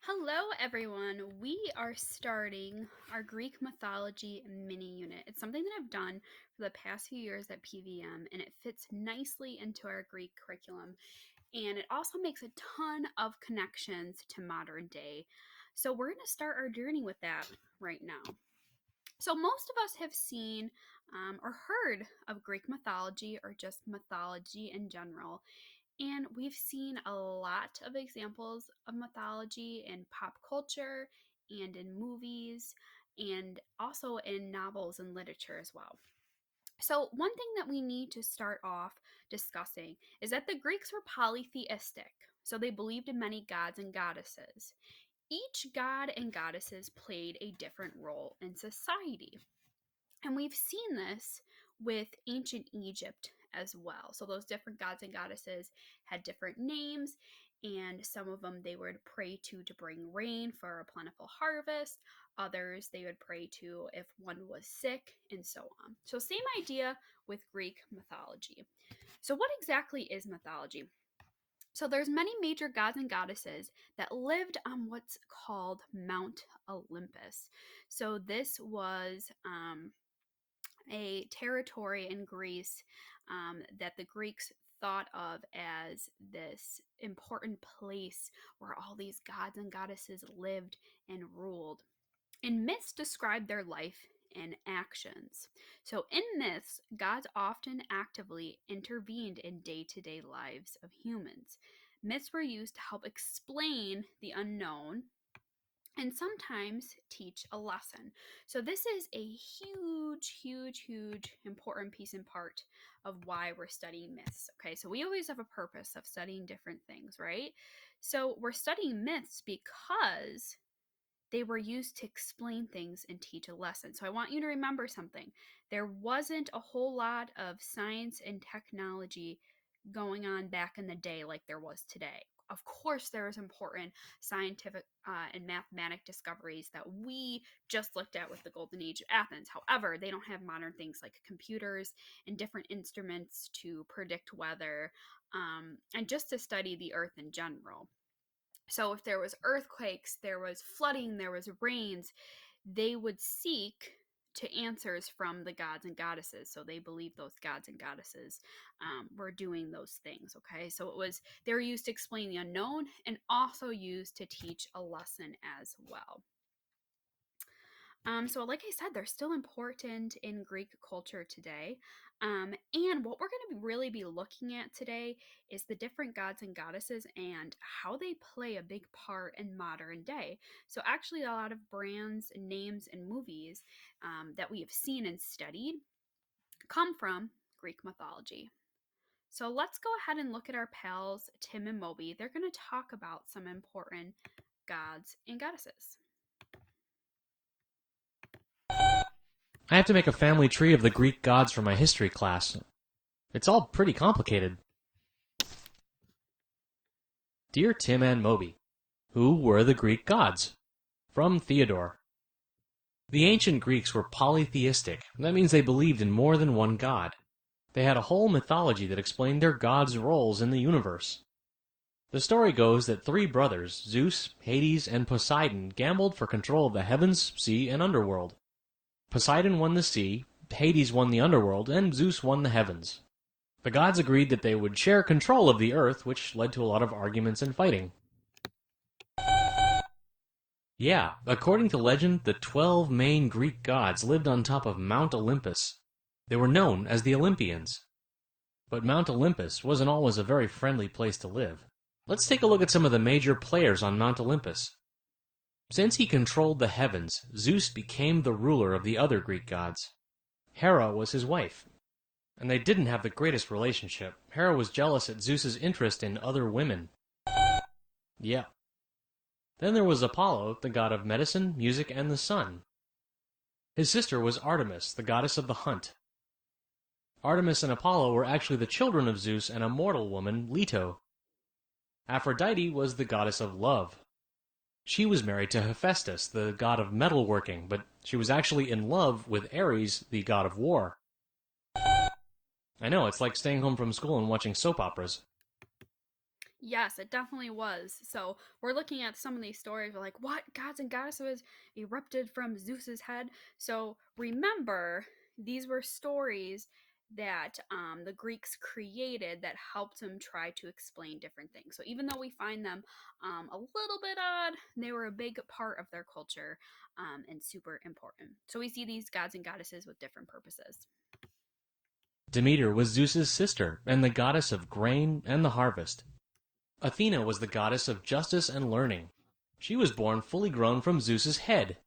Hello, everyone. We are starting our Greek mythology mini unit. It's something that I've done for the past few years at PVM, and it fits nicely into our Greek curriculum. And it also makes a ton of connections to modern day. So, we're going to start our journey with that right now. So, most of us have seen or heard of Greek mythology or just mythology in general. And we've seen a lot of examples of mythology in pop culture and in movies and also in novels and literature as well. So, one thing that we need to start off discussing is that the Greeks were polytheistic. So, they believed in many gods and goddesses. Each god and goddesses played a different role in society. And we've seen this with ancient Egypt as well. So those different gods and goddesses had different names, and some of them they would pray to bring rain for a plentiful harvest. Others they would pray to if one was sick, and so on. So same idea with Greek mythology. So what exactly is mythology? So there's many major gods and goddesses that lived on what's called Mount Olympus. So this was a territory in Greece that the Greeks thought of as this important place where all these gods and goddesses lived and ruled. And myths describe their life and actions. So, in myths, gods often actively intervened in day to day lives of humans. Myths were used to help explain the unknown and sometimes teach a lesson. So, this is a huge important piece and part of why we're studying myths. Okay, so we always have a purpose of studying different things, right? So, we're studying myths because they were used to explain things and teach a lesson. So I want you to remember something. There wasn't a whole lot of science and technology going on back in the day like there was today. Of course, there was important scientific and mathematic discoveries that we just looked at with the Golden Age of Athens. However, they don't have modern things like computers and different instruments to predict weather and just to study the earth in general. So if there was earthquakes, there was flooding, there was rains, they would seek to answers from the gods and goddesses. So they believed those gods and goddesses were doing those things. Okay, so they were used to explain the unknown and also used to teach a lesson as well. So, like I said, they're still important in Greek culture today. And what we're going to really be looking at today is the different gods and goddesses and how they play a big part in modern day. So, actually, a lot of brands, names, and movies that we have seen and studied come from Greek mythology. So, let's go ahead and look at our pals, Tim and Moby. They're going to talk about some important gods and goddesses. I have to make a family tree of the Greek gods for my history class. It's all pretty complicated. Dear Tim and Moby, who were the Greek gods? From Theodore. The ancient Greeks were polytheistic. That means they believed in more than one god. They had a whole mythology that explained their gods' roles in the universe. The story goes that three brothers, Zeus, Hades, and Poseidon, gambled for control of the heavens, sea, and underworld. Poseidon won the sea, Hades won the underworld, and Zeus won the heavens. The gods agreed that they would share control of the earth, which led to a lot of arguments and fighting. Yeah, according to legend, the 12 main Greek gods lived on top of Mount Olympus. They were known as the Olympians. But Mount Olympus wasn't always a very friendly place to live. Let's take a look at some of the major players on Mount Olympus. Since he controlled the heavens, Zeus became the ruler of the other Greek gods. Hera was his wife, and they didn't have the greatest relationship. Hera was jealous at Zeus's interest in other women. Yeah. Then there was Apollo, the god of medicine, music, and the sun. His sister was Artemis, the goddess of the hunt. Artemis and Apollo were actually the children of Zeus and a mortal woman, Leto. Aphrodite was the goddess of love. She was married to Hephaestus, the god of metalworking, but she was actually in love with Ares, the god of war. I know, it's like staying home from school and watching soap operas. Yes, it definitely was. So we're looking at some of these stories. We're like, what gods and goddesses erupted from Zeus's head? So remember, these were stories that the Greeks created that helped them try to explain different things. So even though we find them a little bit odd, they were a big part of their culture and super important. So we see these gods and goddesses with different purposes. Demeter was Zeus's sister and the goddess of grain and the harvest. Athena was the goddess of justice and learning. She was born fully grown from Zeus's head.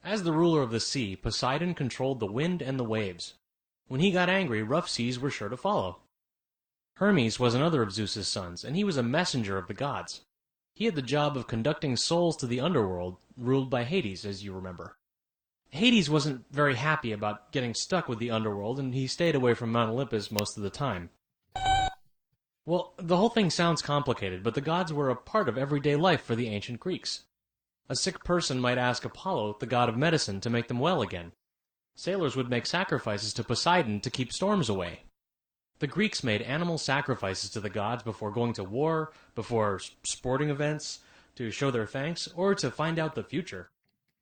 As the ruler of the sea, Poseidon controlled the wind and the waves. When he got angry, rough seas were sure to follow. Hermes was another of Zeus's sons, and he was a messenger of the gods. He had the job of conducting souls to the underworld, ruled by Hades, as you remember. Hades wasn't very happy about getting stuck with the underworld, and he stayed away from Mount Olympus most of the time. Well, the whole thing sounds complicated, but the gods were a part of everyday life for the ancient Greeks. A sick person might ask Apollo, the god of medicine, to make them well again. Sailors would make sacrifices to Poseidon to keep storms away. The Greeks made animal sacrifices to the gods before going to war, before sporting events, to show their thanks, or to find out the future.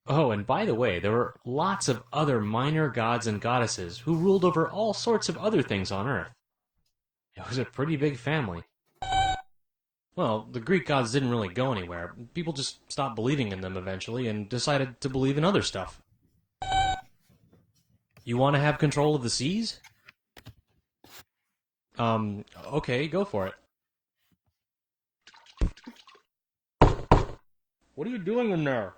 Oh, and by the way, there were lots of other minor gods and goddesses who ruled over all sorts of other things on Earth. It was a pretty big family. Well, the Greek gods didn't really go anywhere. People just stopped believing in them eventually and decided to believe in other stuff. You want to have control of the seas? Okay, go for it. What are you doing in there?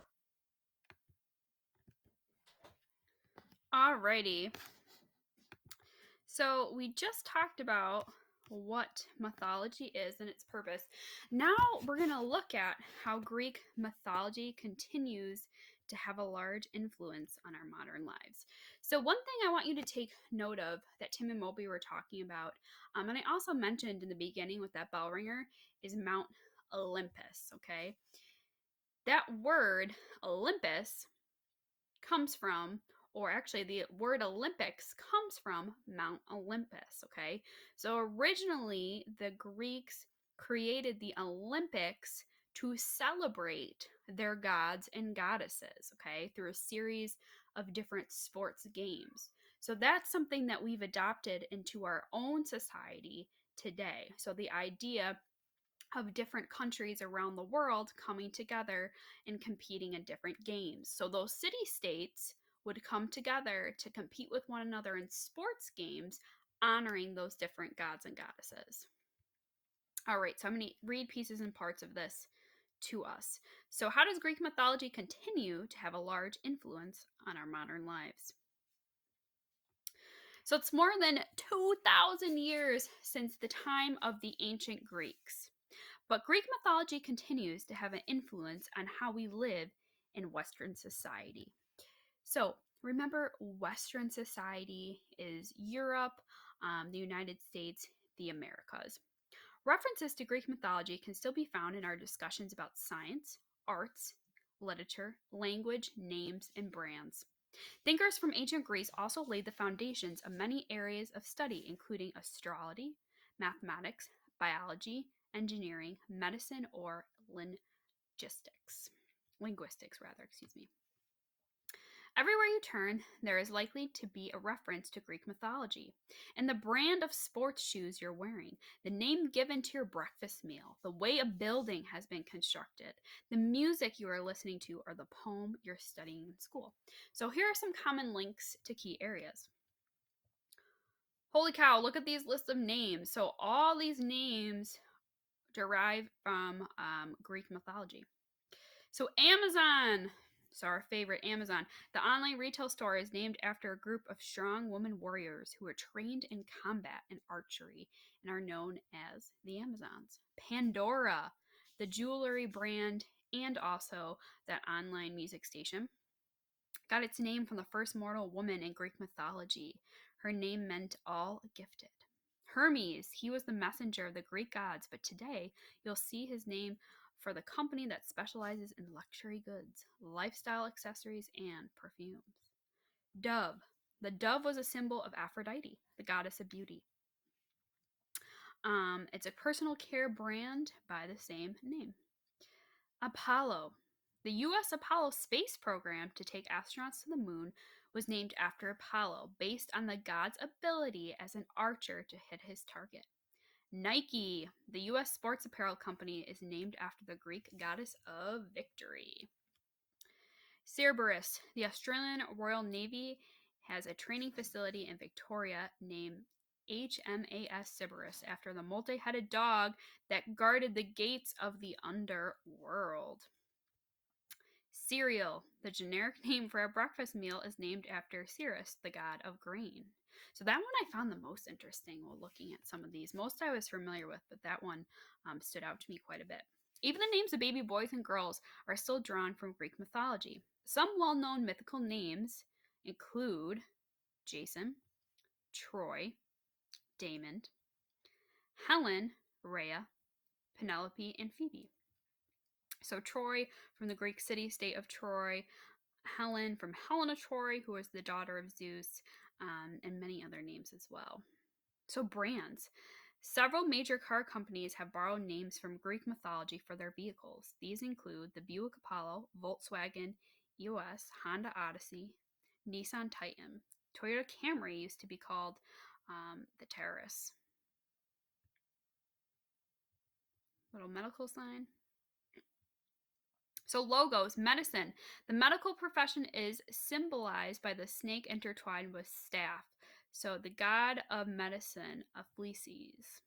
Alrighty. So we just talked about what mythology is and its purpose. Now we're going to look at how Greek mythology continues to have a large influence on our modern lives. So, one thing I want you to take note of that Tim and Moby were talking about, and I also mentioned in the beginning with that bell ringer, is Mount Olympus. Okay. That word, Olympus, comes from, or actually, the word Olympics comes from Mount Olympus, okay? So originally, the Greeks created the Olympics to celebrate their gods and goddesses, okay, through a series of different sports games. So that's something that we've adopted into our own society today. So the idea of different countries around the world coming together and competing in different games. So those city states would come together to compete with one another in sports games, honoring those different gods and goddesses. All right, so I'm going to read pieces and parts of this to us. So, how does Greek mythology continue to have a large influence on our modern lives? So, it's more than 2,000 years since the time of the ancient Greeks. But Greek mythology continues to have an influence on how we live in Western society. So, remember, Western society is Europe, the United States, the Americas. References to Greek mythology can still be found in our discussions about science, arts, literature, language, names, and brands. Thinkers from ancient Greece also laid the foundations of many areas of study, including astrology, mathematics, biology, engineering, medicine, or linguistics. Linguistics, rather, excuse me. Everywhere you turn, there is likely to be a reference to Greek mythology. And the brand of sports shoes you're wearing, the name given to your breakfast meal, the way a building has been constructed, the music you are listening to, or the poem you're studying in school. So here are some common links to key areas. Holy cow, look at these lists of names. So all these names derive from Greek mythology. So Amazon, so our favorite Amazon, the online retail store is named after a group of strong women warriors who were trained in combat and archery and are known as the Amazons. Pandora, the jewelry brand and also that online music station, got its name from the first mortal woman in Greek mythology. Her name meant all gifted. Hermes, he was the messenger of the Greek gods, but today you'll see his name for the company that specializes in luxury goods, lifestyle accessories, and perfumes. Dove. The dove was a symbol of Aphrodite, the goddess of beauty. It's a personal care brand by the same name. Apollo. The U.S. Apollo space program to take astronauts to the moon was named after Apollo, based on the god's ability as an archer to hit his target. Nike, the U.S. sports apparel company, is named after the Greek goddess of victory. Cerberus, the Australian Royal Navy, has a training facility in Victoria named HMAS Cerberus after the multi headed dog that guarded the gates of the underworld. Cereal, the generic name for a breakfast meal, is named after Ceres, the god of grain. So that one I found the most interesting while looking at some of these. Most I was familiar with, but that one stood out to me quite a bit. Even the names of baby boys and girls are still drawn from Greek mythology. Some well known mythical names include Jason, Troy, Damon, Helen, Rhea, Penelope, and Phoebe. So Troy from the Greek city state of Troy, Helen from Helena Troy, who was the daughter of Zeus, and many other names as well. So, brands. Several major car companies have borrowed names from Greek mythology for their vehicles. These include the Buick Apollo, Volkswagen EOS, Honda Odyssey, Nissan Titan. Toyota Camry used to be called the Terrace. Little medical sign. So, logos, medicine. The medical profession is symbolized by the snake intertwined with staff. So, the god of medicine, Apheles.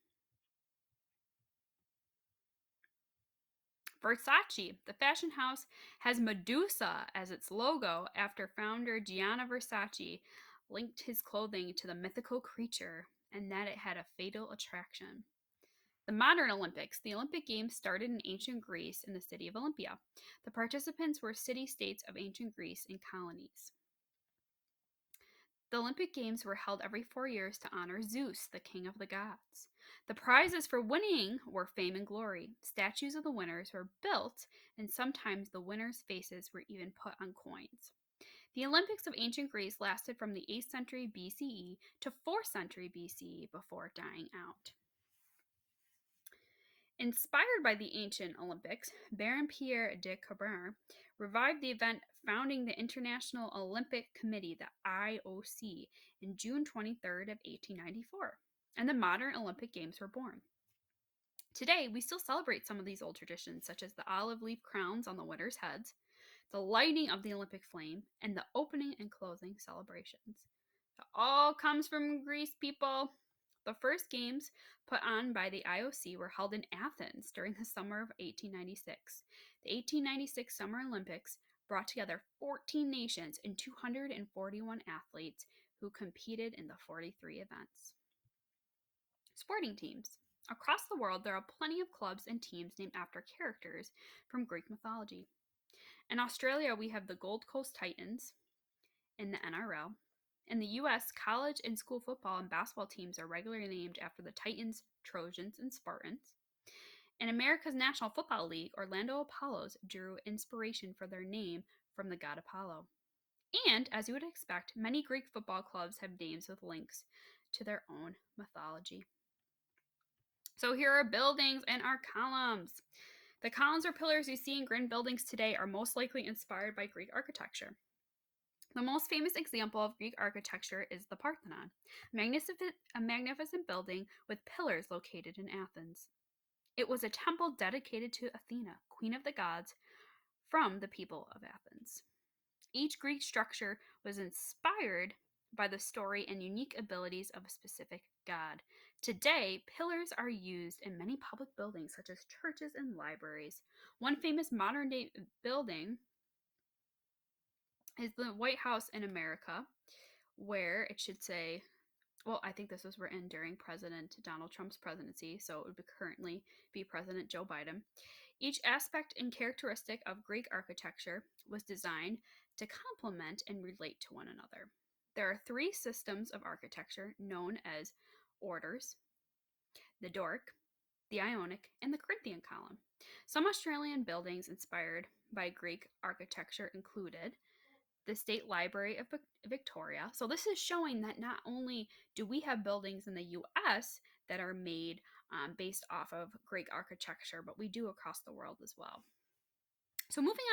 Versace, the fashion house, has Medusa as its logo after founder Gianni Versace linked his clothing to the mythical creature and that it had a fatal attraction. The modern Olympics. The Olympic Games started in ancient Greece in the city of Olympia. The participants were city states of ancient Greece and colonies. The Olympic Games were held every 4 years to honor Zeus, the king of the gods. The prizes for winning were fame and glory. Statues of the winners were built, and sometimes the winners' faces were even put on coins. The Olympics of ancient Greece lasted from the 8th century BCE to 4th century BCE before dying out. Inspired by the ancient Olympics, Baron Pierre de Coubertin revived the event, founding the International Olympic Committee, the IOC, in June 23rd of 1894, and the modern Olympic Games were born. Today, we still celebrate some of these old traditions, such as the olive leaf crowns on the winners' heads, the lighting of the Olympic flame, and the opening and closing celebrations. It all comes from Greece, people. The first games put on by the IOC were held in Athens during the summer of 1896. The 1896 Summer Olympics brought together 14 nations and 241 athletes who competed in the 43 events. Sporting teams. Across the world, there are plenty of clubs and teams named after characters from Greek mythology. In Australia, we have the Gold Coast Titans in the NRL. In the US, college and school football and basketball teams are regularly named after the Titans, Trojans, and Spartans. In America's National Football League, Orlando Apollos drew inspiration for their name from the god Apollo. And, as you would expect, many Greek football clubs have names with links to their own mythology. So here are buildings and our columns. The columns or pillars you see in grand buildings today are most likely inspired by Greek architecture. The most famous example of Greek architecture is the Parthenon, a magnificent building with pillars located in Athens. It was a temple dedicated to Athena, queen of the gods, from the people of Athens. Each Greek structure was inspired by the story and unique abilities of a specific god. Today, pillars are used in many public buildings such as churches and libraries. One famous modern day building is the White House in America, where it should say, well, I think this was written during President Donald Trump's presidency, so it would currently be President Joe Biden. Each aspect and characteristic of Greek architecture was designed to complement and relate to one another. There are three systems of architecture known as orders: the Doric, the Ionic, and the Corinthian column. Some Australian buildings inspired by Greek architecture included the State Library of Victoria. So this is showing that not only do we have buildings in the US that are made based off of Greek architecture, but we do across the world as well. So moving